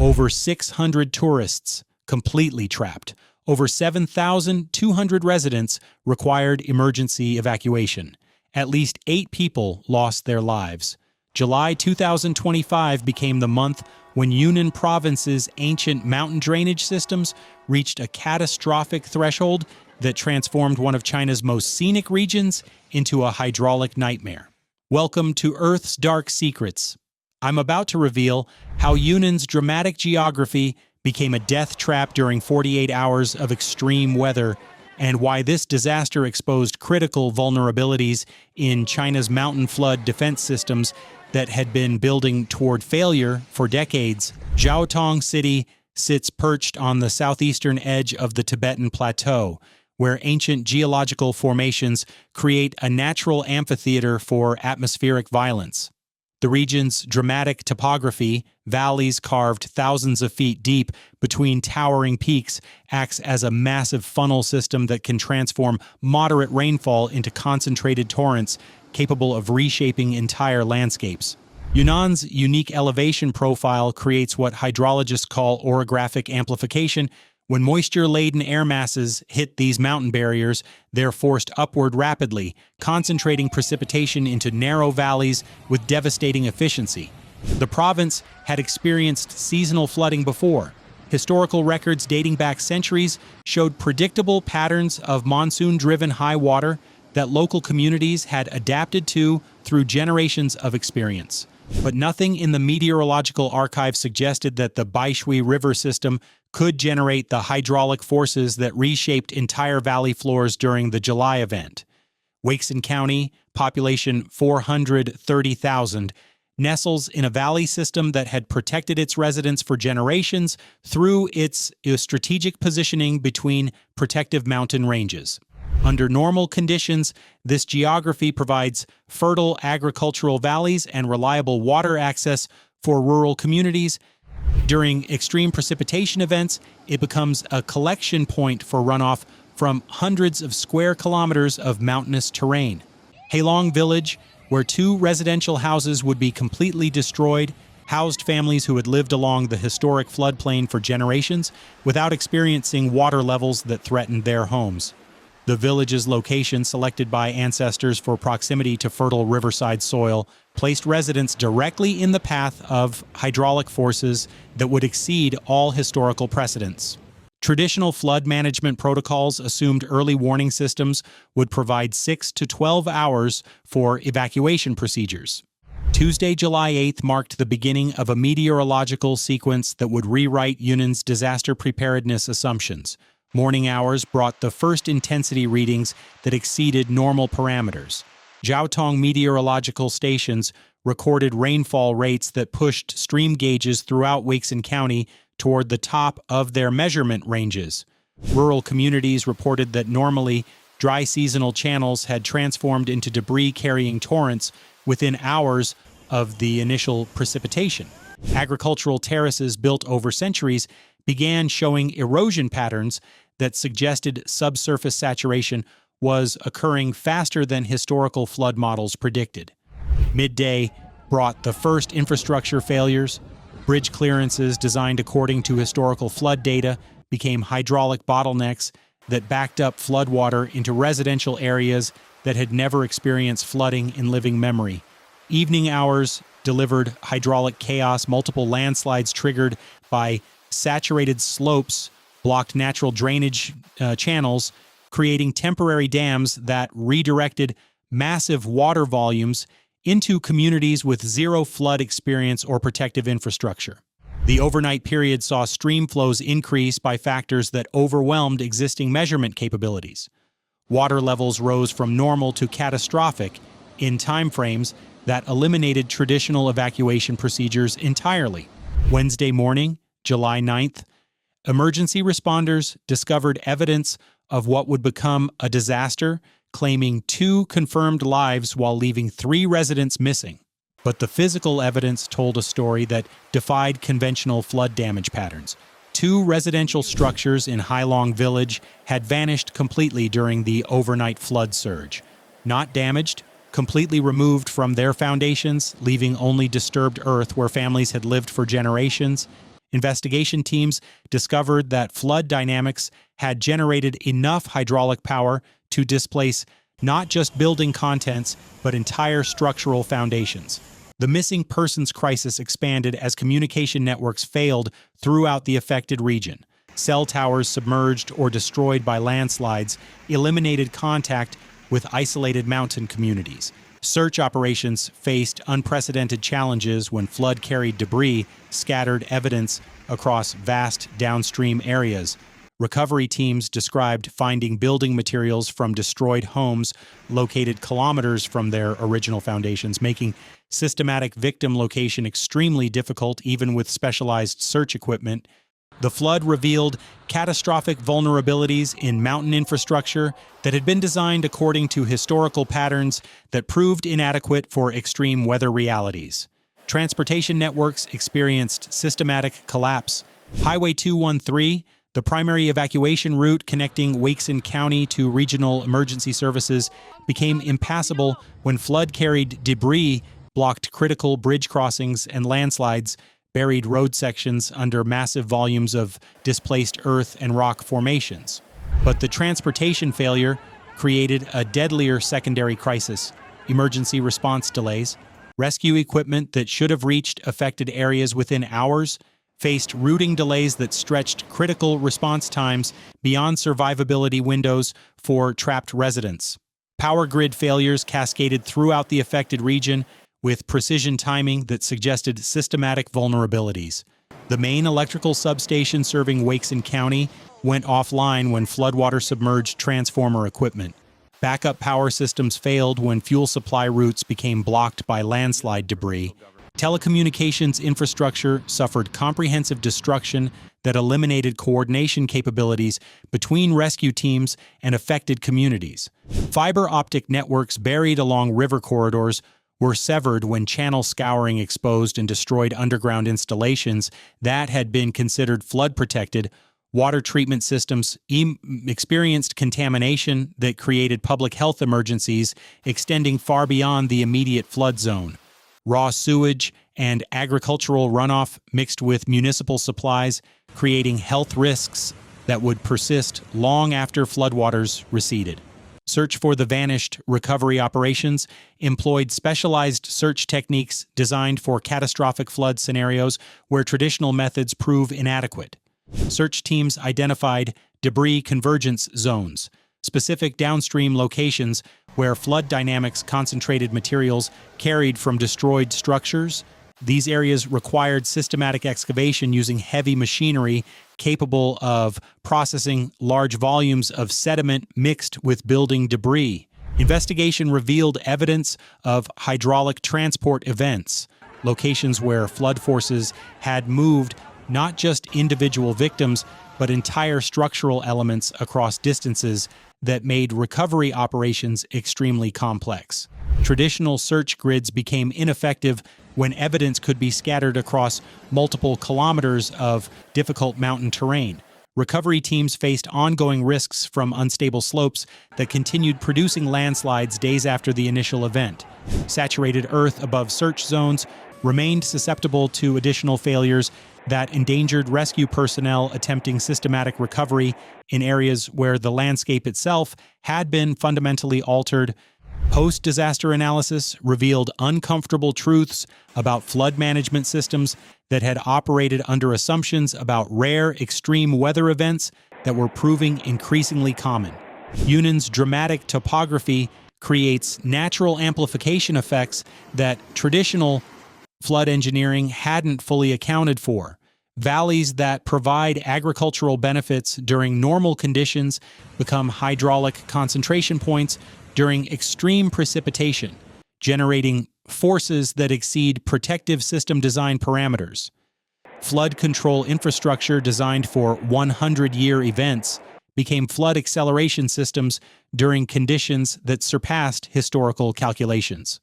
Over 600 tourists completely trapped. Over 7,200 residents required emergency evacuation. At least 8 people lost their lives. July 2025 became the month when Yunnan Province's ancient mountain drainage systems reached a catastrophic threshold that transformed one of China's most scenic regions into a hydraulic nightmare. Welcome to Earth's Dark Secrets. I'm about to reveal how Yunnan's dramatic geography became a death trap during 48 hours of extreme weather, and why this disaster exposed critical vulnerabilities in China's mountain flood defense systems that had been building toward failure for decades. Jiaotong City sits perched on the southeastern edge of the Tibetan Plateau, where ancient geological formations create a natural amphitheater for atmospheric violence. The region's dramatic topography, valleys carved thousands of feet deep between towering peaks, acts as a massive funnel system that can transform moderate rainfall into concentrated torrents capable of reshaping entire landscapes. Yunnan's unique elevation profile creates what hydrologists call orographic amplification. When moisture-laden air masses hit these mountain barriers, they're forced upward rapidly, concentrating precipitation into narrow valleys with devastating efficiency. The province had experienced seasonal flooding before. Historical records dating back centuries showed predictable patterns of monsoon-driven high water that local communities had adapted to through generations of experience. But nothing in the meteorological archive suggested that the Baishui River system could generate the hydraulic forces that reshaped entire valley floors during the July event. Weixin County, population 430,000, nestles in a valley system that had protected its residents for generations through its strategic positioning between protective mountain ranges. Under normal conditions, this geography provides fertile agricultural valleys and reliable water access for rural communities. During extreme precipitation events, it becomes a collection point for runoff from hundreds of square kilometers of mountainous terrain. Heilong Village, where 2 residential houses would be completely destroyed, housed families who had lived along the historic floodplain for generations without experiencing water levels that threatened their homes. The village's location, selected by ancestors for proximity to fertile riverside soil, placed residents directly in the path of hydraulic forces that would exceed all historical precedents. Traditional flood management protocols assumed early warning systems would provide 6 to 12 hours for evacuation procedures. Tuesday, July 8th marked the beginning of a meteorological sequence that would rewrite Yunnan's disaster preparedness assumptions. Morning hours brought the first intensity readings that exceeded normal parameters. Jiaotong meteorological stations recorded rainfall rates that pushed stream gauges throughout Weixin County toward the top of their measurement ranges. Rural communities reported that normally dry seasonal channels had transformed into debris-carrying torrents within hours of the initial precipitation. Agricultural terraces built over centuries began showing erosion patterns that suggested subsurface saturation was occurring faster than historical flood models predicted. Midday brought the first infrastructure failures. Bridge clearances designed according to historical flood data became hydraulic bottlenecks that backed up floodwater into residential areas that had never experienced flooding in living memory. Evening hours delivered hydraulic chaos. Multiple landslides triggered by saturated slopes blocked natural drainage channels, creating temporary dams that redirected massive water volumes into communities with zero flood experience or protective infrastructure. The overnight period saw stream flows increase by factors that overwhelmed existing measurement capabilities. Water levels rose from normal to catastrophic in timeframes that eliminated traditional evacuation procedures entirely. Wednesday morning, July 9th, emergency responders discovered evidence of what would become a disaster, claiming 2 confirmed lives while leaving 3 residents missing. But the physical evidence told a story that defied conventional flood damage patterns. 2 residential structures in Heilong Village had vanished completely during the overnight flood surge. Not damaged, completely removed from their foundations, leaving only disturbed earth where families had lived for generations. Investigation teams discovered that flood dynamics had generated enough hydraulic power to displace not just building contents, but entire structural foundations. The missing persons crisis expanded as communication networks failed throughout the affected region. Cell towers submerged or destroyed by landslides eliminated contact with isolated mountain communities. Search operations faced unprecedented challenges when flood-carried debris scattered evidence across vast downstream areas. Recovery teams described finding building materials from destroyed homes located kilometers from their original foundations, making systematic victim location extremely difficult even with specialized search equipment. The flood revealed catastrophic vulnerabilities in mountain infrastructure that had been designed according to historical patterns that proved inadequate for extreme weather realities. Transportation networks experienced systematic collapse. Highway 213, the primary evacuation route connecting Wakeson County to regional emergency services, became impassable when flood-carried debris blocked critical bridge crossings and landslides buried road sections under massive volumes of displaced earth and rock formations. But the transportation failure created a deadlier secondary crisis: emergency response delays. Rescue equipment that should have reached affected areas within hours faced routing delays that stretched critical response times beyond survivability windows for trapped residents. Power grid failures cascaded throughout the affected region with precision timing that suggested systematic vulnerabilities. The main electrical substation serving Wakeson County went offline when floodwater submerged transformer equipment. Backup power systems failed when fuel supply routes became blocked by landslide debris. Telecommunications infrastructure suffered comprehensive destruction that eliminated coordination capabilities between rescue teams and affected communities. Fiber optic networks buried along river corridors were severed when channel scouring exposed and destroyed underground installations that had been considered flood-protected. Water treatment systems experienced contamination that created public health emergencies extending far beyond the immediate flood zone. Raw sewage and agricultural runoff mixed with municipal supplies, creating health risks that would persist long after floodwaters receded. Search for the vanished recovery operations employed specialized search techniques designed for catastrophic flood scenarios where traditional methods prove inadequate. Search teams identified debris convergence zones, specific downstream locations where flood dynamics concentrated materials carried from destroyed structures. These areas required systematic excavation using heavy machinery capable of processing large volumes of sediment mixed with building debris. Investigation revealed evidence of hydraulic transport events, locations where flood forces had moved not just individual victims, but entire structural elements across distances that made recovery operations extremely complex. Traditional search grids became ineffective when evidence could be scattered across multiple kilometers of difficult mountain terrain. Recovery teams faced ongoing risks from unstable slopes that continued producing landslides days after the initial event. Saturated earth above search zones remained susceptible to additional failures that endangered rescue personnel attempting systematic recovery in areas where the landscape itself had been fundamentally altered. Post-disaster analysis revealed uncomfortable truths about flood management systems that had operated under assumptions about rare extreme weather events that were proving increasingly common. Yunnan's dramatic topography creates natural amplification effects that traditional flood engineering hadn't fully accounted for. Valleys that provide agricultural benefits during normal conditions become hydraulic concentration points during extreme precipitation, generating forces that exceed protective system design parameters. Flood control infrastructure designed for 100-year events became flood acceleration systems during conditions that surpassed historical calculations.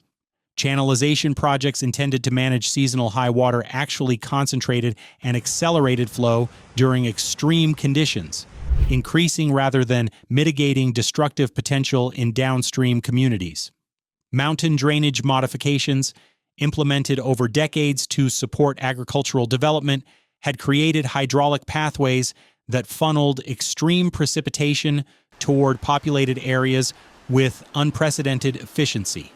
Channelization projects intended to manage seasonal high water actually concentrated and accelerated flow during extreme conditions, increasing rather than mitigating destructive potential in downstream communities. Mountain drainage modifications, implemented over decades to support agricultural development, had created hydraulic pathways that funneled extreme precipitation toward populated areas with unprecedented efficiency.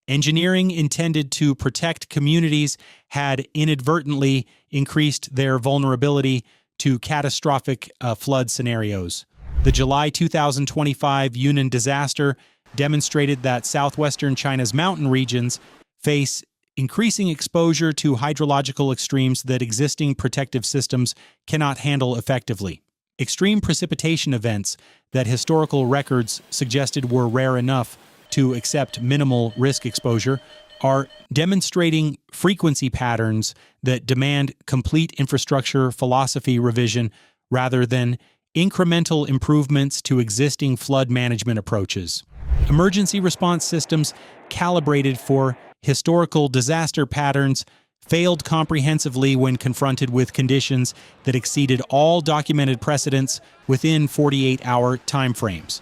Engineering intended to protect communities had inadvertently increased their vulnerability to catastrophic flood scenarios. The July 2025 Yunnan disaster demonstrated that southwestern China's mountain regions face increasing exposure to hydrological extremes that existing protective systems cannot handle effectively. Extreme precipitation events that historical records suggested were rare enough to accept minimal risk exposure are demonstrating frequency patterns that demand complete infrastructure philosophy revision rather than incremental improvements to existing flood management approaches. Emergency response systems calibrated for historical disaster patterns failed comprehensively when confronted with conditions that exceeded all documented precedents within 48-hour timeframes.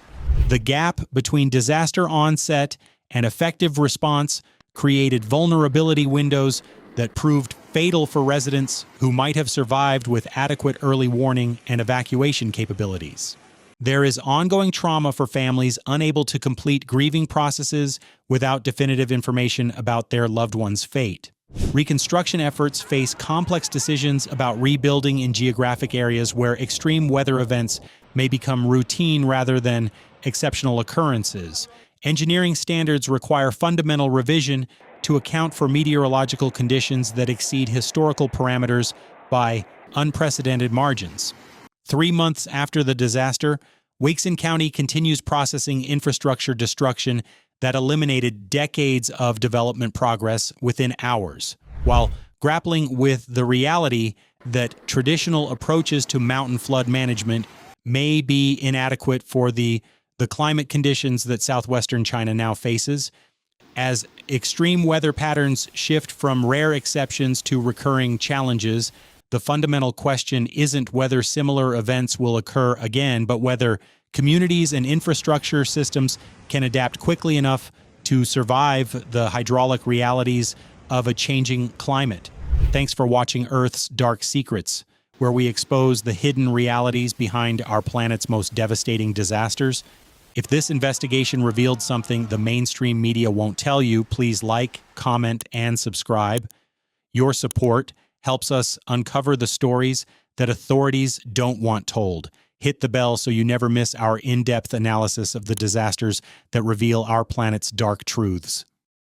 The gap between disaster onset and effective response created vulnerability windows that proved fatal for residents who might have survived with adequate early warning and evacuation capabilities. There is ongoing trauma for families unable to complete grieving processes without definitive information about their loved one's fate. Reconstruction efforts face complex decisions about rebuilding in geographic areas where extreme weather events may become routine rather than exceptional occurrences. Engineering standards require fundamental revision to account for meteorological conditions that exceed historical parameters by unprecedented margins. 3 months after the disaster, Weixin County continues processing infrastructure destruction that eliminated decades of development progress within hours, while grappling with the reality that traditional approaches to mountain flood management may be inadequate for the climate conditions that southwestern China now faces. As extreme weather patterns shift from rare exceptions to recurring challenges, the fundamental question isn't whether similar events will occur again, but whether communities and infrastructure systems can adapt quickly enough to survive the hydraulic realities of a changing climate. Thanks for watching Earth's Dark Secrets, where we expose the hidden realities behind our planet's most devastating disasters. If this investigation revealed something the mainstream media won't tell you, please like, comment, and subscribe. Your support helps us uncover the stories that authorities don't want told. Hit the bell so you never miss our in-depth analysis of the disasters that reveal our planet's dark truths.